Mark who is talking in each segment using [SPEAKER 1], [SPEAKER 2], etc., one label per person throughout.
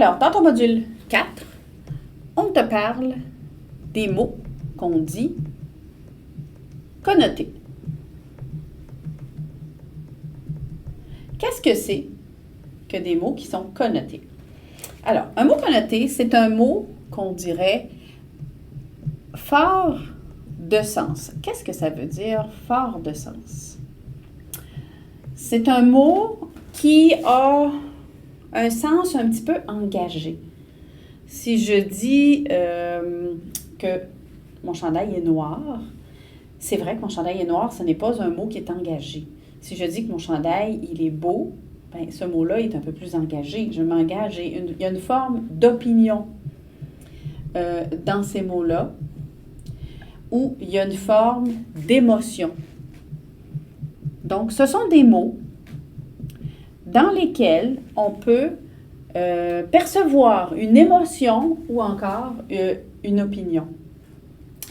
[SPEAKER 1] Alors, dans ton module 4, on te parle des mots qu'on dit connotés. Qu'est-ce que c'est que des mots qui sont connotés? Alors, un mot connoté, c'est un mot qu'on dirait fort de sens. Qu'est-ce que ça veut dire, fort de sens? C'est un mot qui a un sens un petit peu engagé. Si je dis que mon chandail est noir, c'est vrai que mon chandail est noir, ce n'est pas un mot qui est engagé. Si je dis que mon chandail, il est beau, bien, ce mot-là est un peu plus engagé. Je m'engage, il y a une forme d'opinion dans ces mots-là, où il y a une forme d'émotion. Donc, ce sont des mots dans lesquels on peut percevoir une émotion ou encore une opinion.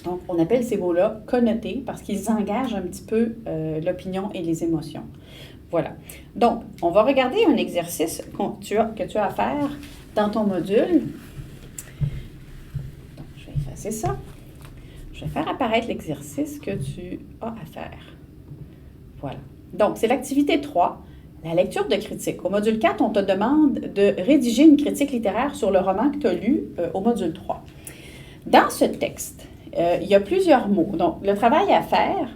[SPEAKER 1] Donc, on appelle ces mots-là connotés parce qu'ils engagent un petit peu l'opinion et les émotions. Voilà. Donc, on va regarder un exercice que tu as à faire dans ton module. Donc, je vais effacer ça. Je vais faire apparaître l'exercice que tu as à faire. Voilà. Donc, c'est l'activité 3, la lecture de critique. Au module 4, on te demande de rédiger une critique littéraire sur le roman que tu as lu au module 3. Dans ce texte, il y a plusieurs mots. Donc, le travail à faire,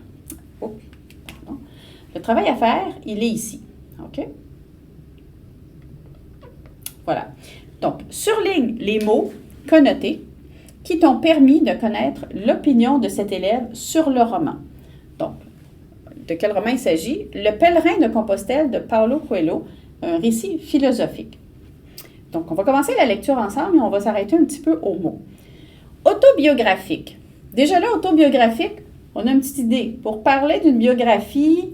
[SPEAKER 1] il est ici. OK? Voilà. Donc, surligne les mots connotés qui t'ont permis de connaître l'opinion de cet élève sur le roman. Donc, de quel roman il s'agit? Le Pèlerin de Compostelle de Paulo Coelho, un récit philosophique. Donc, on va commencer la lecture ensemble et on va s'arrêter un petit peu aux mots. Autobiographique. Déjà là, autobiographique, on a une petite idée. Pour parler d'une biographie,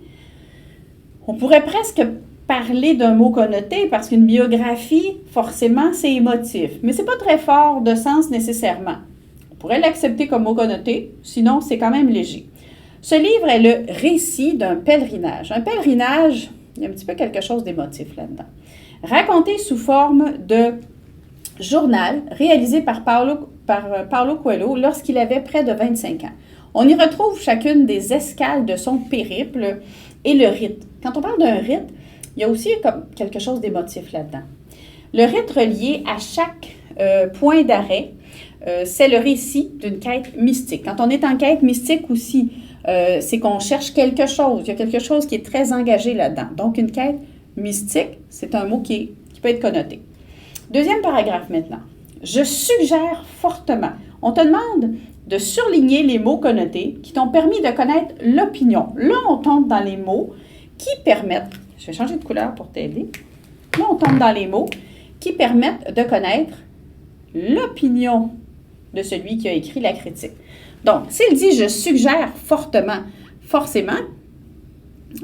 [SPEAKER 1] on pourrait presque parler d'un mot connoté parce qu'une biographie, forcément, c'est émotif. Mais ce n'est pas très fort de sens nécessairement. On pourrait l'accepter comme mot connoté, sinon c'est quand même léger. Ce livre est le récit d'un pèlerinage. Un pèlerinage, il y a un petit peu quelque chose d'émotif là-dedans. Raconté sous forme de journal réalisé par Paulo Coelho lorsqu'il avait près de 25 ans. On y retrouve chacune des escales de son périple et le rite. Quand on parle d'un rite, il y a aussi comme quelque chose d'émotif là-dedans. Le rite relié à chaque point d'arrêt, c'est le récit d'une quête mystique. Quand on est en quête mystique aussi, c'est qu'on cherche quelque chose. Il y a quelque chose qui est très engagé là-dedans. Donc, une quête mystique, c'est un mot qui peut être connoté. Deuxième paragraphe maintenant. Je suggère fortement. On te demande de surligner les mots connotés qui t'ont permis de connaître l'opinion. Là, on tombe dans les mots qui permettent, je vais changer de couleur pour t'aider. Là, on tombe dans les mots qui permettent de connaître l'opinion de celui qui a écrit la critique. Donc, s'il dit « je suggère fortement », forcément,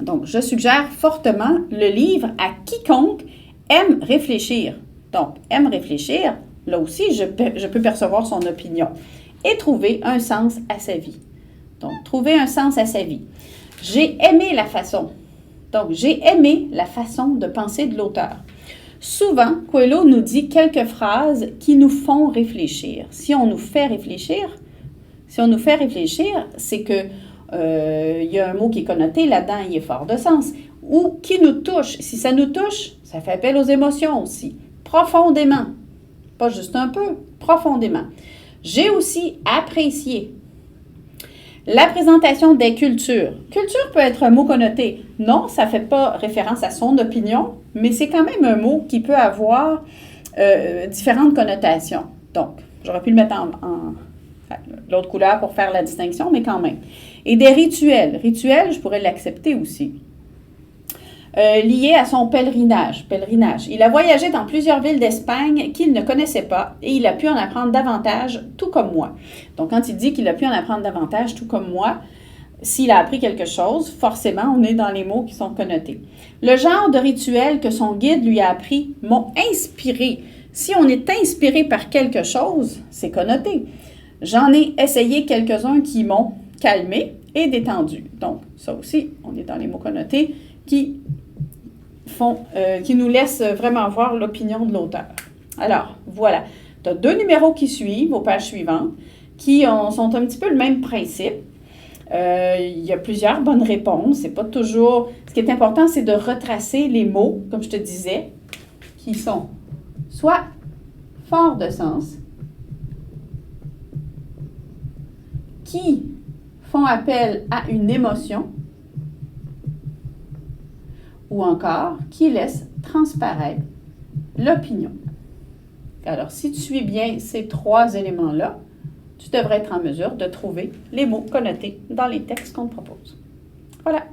[SPEAKER 1] donc, je suggère fortement le livre à quiconque aime réfléchir. Donc, aime réfléchir, là aussi, je peux percevoir son opinion et trouver un sens à sa vie. Donc, trouver un sens à sa vie. J'ai aimé la façon. Donc, j'ai aimé la façon de penser de l'auteur. Souvent, Coelho nous dit quelques phrases qui nous font réfléchir. Si on nous fait réfléchir, c'est que il y a un mot qui est connoté là-dedans, il est fort de sens. Ou qui nous touche. Si ça nous touche, ça fait appel aux émotions aussi. Profondément. Pas juste un peu, profondément. J'ai aussi apprécié. La présentation des cultures. Culture peut être un mot connoté. Non, ça ne fait pas référence à son opinion, mais c'est quand même un mot qui peut avoir différentes connotations. Donc, j'aurais pu le mettre en l'autre couleur pour faire la distinction, mais quand même. Et des rituels. Rituels, je pourrais l'accepter aussi. Lié à son pèlerinage. Il a voyagé dans plusieurs villes d'Espagne qu'il ne connaissait pas et il a pu en apprendre davantage, tout comme moi. Donc, quand il dit qu'il a pu en apprendre davantage, tout comme moi, s'il a appris quelque chose, forcément, on est dans les mots qui sont connotés. Le genre de rituel que son guide lui a appris m'ont inspiré. Si on est inspiré par quelque chose, c'est connoté. J'en ai essayé quelques-uns qui m'ont calmé et détendu. Donc, ça aussi, on est dans les mots connotés qui nous laissent vraiment voir l'opinion de l'auteur. Alors, voilà. Tu as 2 numéros qui suivent aux pages suivantes qui sont un petit peu le même principe. Il y a plusieurs bonnes réponses. C'est pas toujours... Ce qui est important, c'est de retracer les mots, comme je te disais, qui sont soit forts de sens, qui font appel à une émotion, ou encore qui laissent transparaître l'opinion. Alors, si tu suis bien ces 3 éléments-là, tu devrais être en mesure de trouver les mots connotés dans les textes qu'on te propose. Voilà.